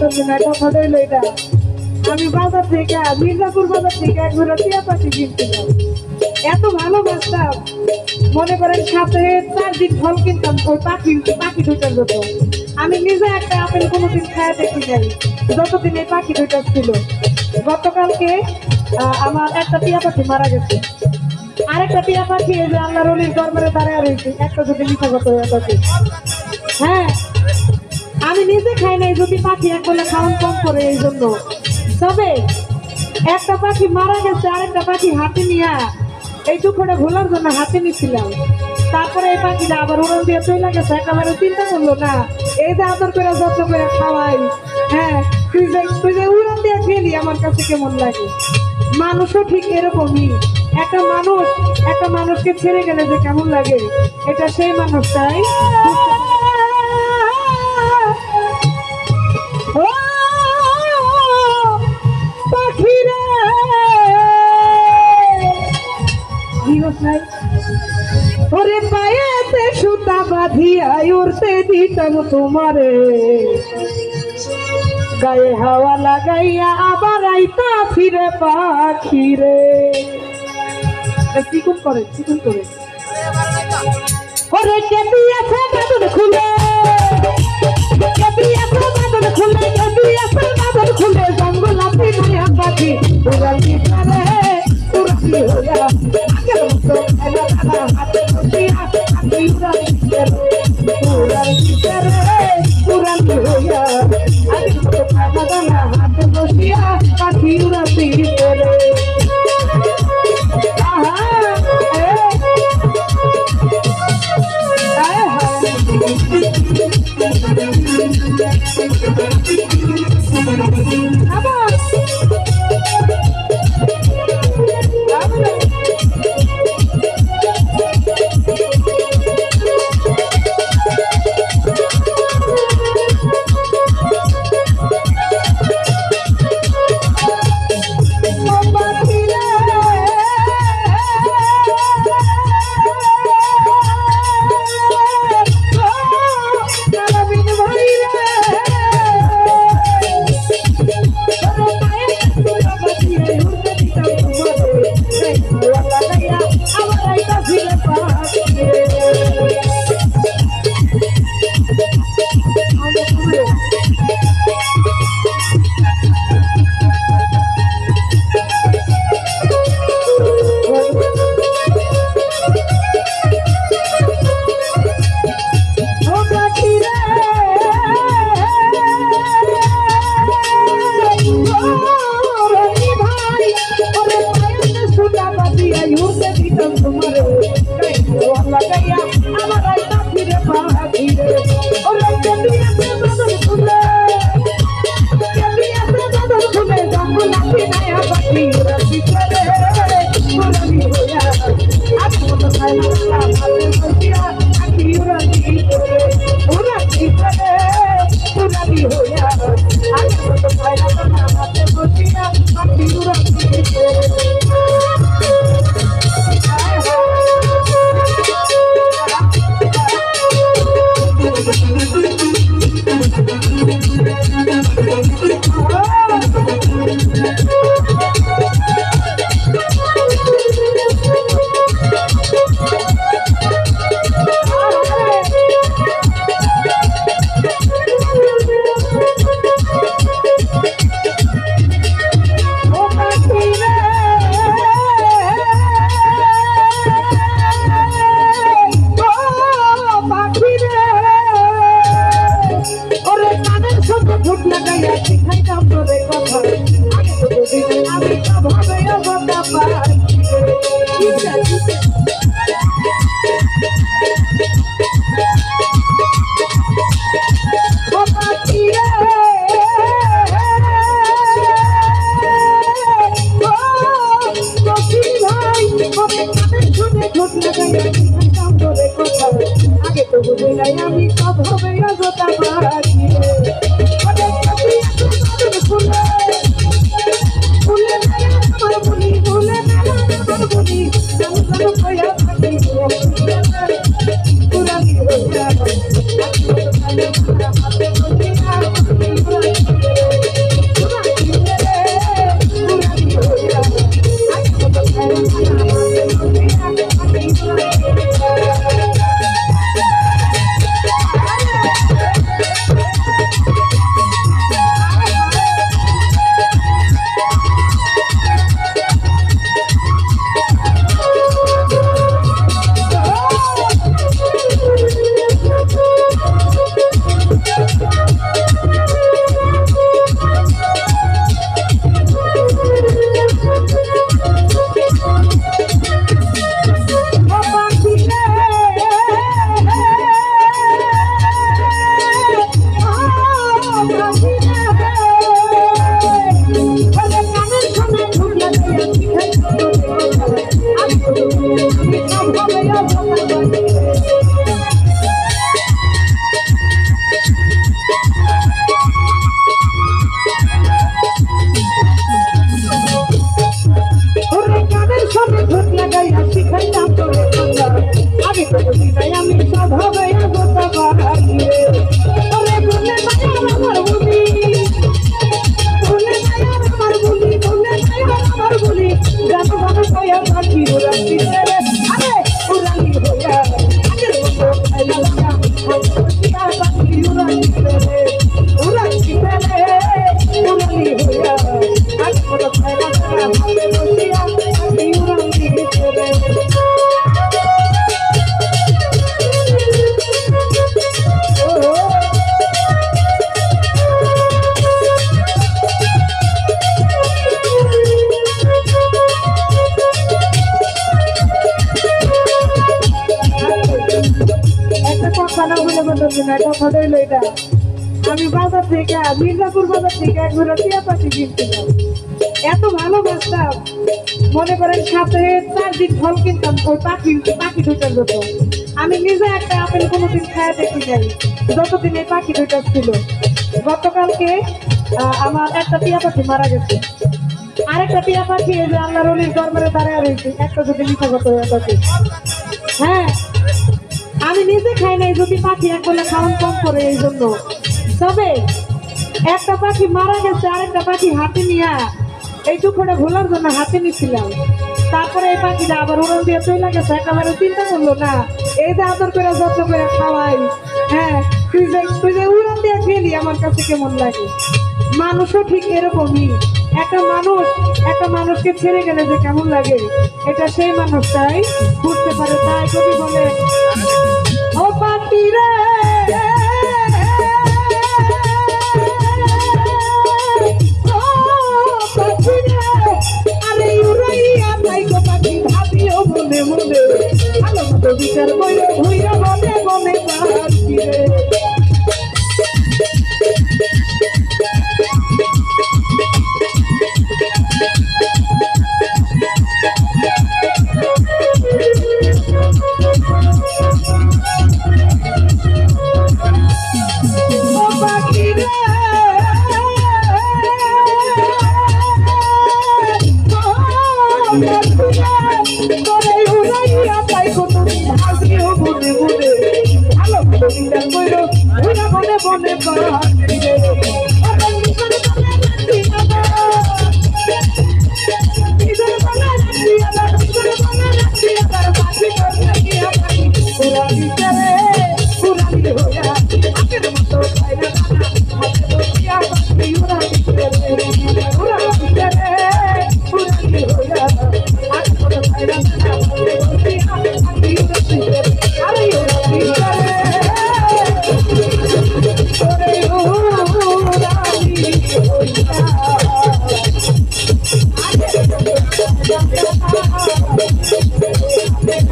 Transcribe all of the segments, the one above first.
পারতেছি না, কথা রইল এটা। আমি বাজার থেকে মির্জাপুর বাজার থেকে এক ঘোড়া টিয়া পাখি কিনছিলাম, এত ভালোবাসতাম। মনে করেন সাথে 4 দিন ফল কিনতাম ওই পাখি দুইটার জন্য। আমি নিজে একটা আপেল কোনোদিন খায় দেখি নাই যতদিন এই পাখি দুইটা ছিল। গতকালকে আমার একটা টিয়া পাখি মারা গেছে, আরেকটা টিয়া পাখি এই যে আল্লাহ রলির দরবারে দাঁড়ায় রয়েছে, একটা যদি মিশা গত হয়ে থাকে। হ্যাঁ, আমি নিজে খাই নাই, যদি পাখি এক বলে খাওয়ান কম করে এই জন্য। তবে একটা পাখি মারা গেছে, আরেকটা পাখি হাতে নিয়ে এই দুঃখটা ভোলার জন্য হাতে নিচ্ছিলাম। তারপরে এই পাখিটা আবার উড়াল দিয়ে চলে গেছে, একেবারে চিন্তা করলো না এই যে আদর করে যত্ন করে খাওয়াই। হ্যাঁ, তুই যে উড়াল দিয়ে খেলি আমার কাছে কেমন লাগে। মানুষও ঠিক এরকমই, একটা মানুষকে ছেড়ে গেলে যে কেমন লাগে এটা সেই মানুষটাই ওরে পায়েতে সুতা বাঁধিয়া উড়তে দিতাম তোমারে, গায়ে হাওয়া লাগাইয়া আবার আইতা ফিরে পাখি রে। চিকুন করে ওরে কে দিয়েছে বাদন খুলে, কে দিয়েছে বাদন খুলে, কে দিয়েছে বাদন খুলে, জঙ্গল আপনি নয়া পাখি উড়াল দিতারে উড়ালি হইয়া আগের মতো এলা দাদা হাতে বসিয়া আপনি উড়াল দিতারে উড়ালি হইয়া আগের মতো দাদা দাদা হাতে বসিয়া পাখি উড়াল দিতারে। আগে তো বুঝে নাই আমি সব হবে অযথা বাকি ফুলে ভিতরে উড়ান ভিতরে উড়ানি হইয়া আজ কোনো খাইলা ছাড়া ভাবে বসিয়া আমি উড়ান ভিতরে আমি বাজার থেকে মির্জাপুর বাজার থেকে একবার টিয়া পাখি কিনছিলাম এত ভালোবাসতাম মনে করেন সাথে 4 দিন ফল কিনতাম ওই পাখি দুটার জন্য আমি নিজে একটা আপেল কোনোদিন খায় দেখি নাই যতদিন এই পাখি দুটা ছিল গতকালকে আমার একটা টিয়া পাখি মারা গেছে আরেকটা টিয়া পাখি এই যে আল্লাহর ওলির দরবারে দাঁড়ায় রয়েছে একটা যদি মিঠাগত হয়ে থাকে হ্যাঁ আমি নিজে খাই নাই যদি পাখি এক বলে খাওয়ান কম করে এই জন্য তবে একটা পাখি মারা গেছে আরেকটা পাখি হাতে নিয়ে এই দুঃখটা ভোলার জন্য হাতে নিয়েছিলাম তারপরে এই পাখিটা আবার উড়াল দিয়ে চলে গেছে একেবারে চিন্তা করলো না এই যে আদর করে যত্ন করে খাওয়াই হ্যাঁ তুই যে উড়াল দিয়ে খেলি আমার কাছে কেমন লাগে মানুষও ঠিক এরকমই একটা মানুষকে ছেড়ে গেলে যে কেমন লাগে এটা সেই মানুষটাই বুঝতে পারে তাই কবি বলে ও পাখি রে আরে উড়াইয়া তাই গো পাখি ভাবিও মনে মনে ভালো মতো বিচার করে ভুইয়া মনে মনে পাখি রে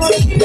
Thank you.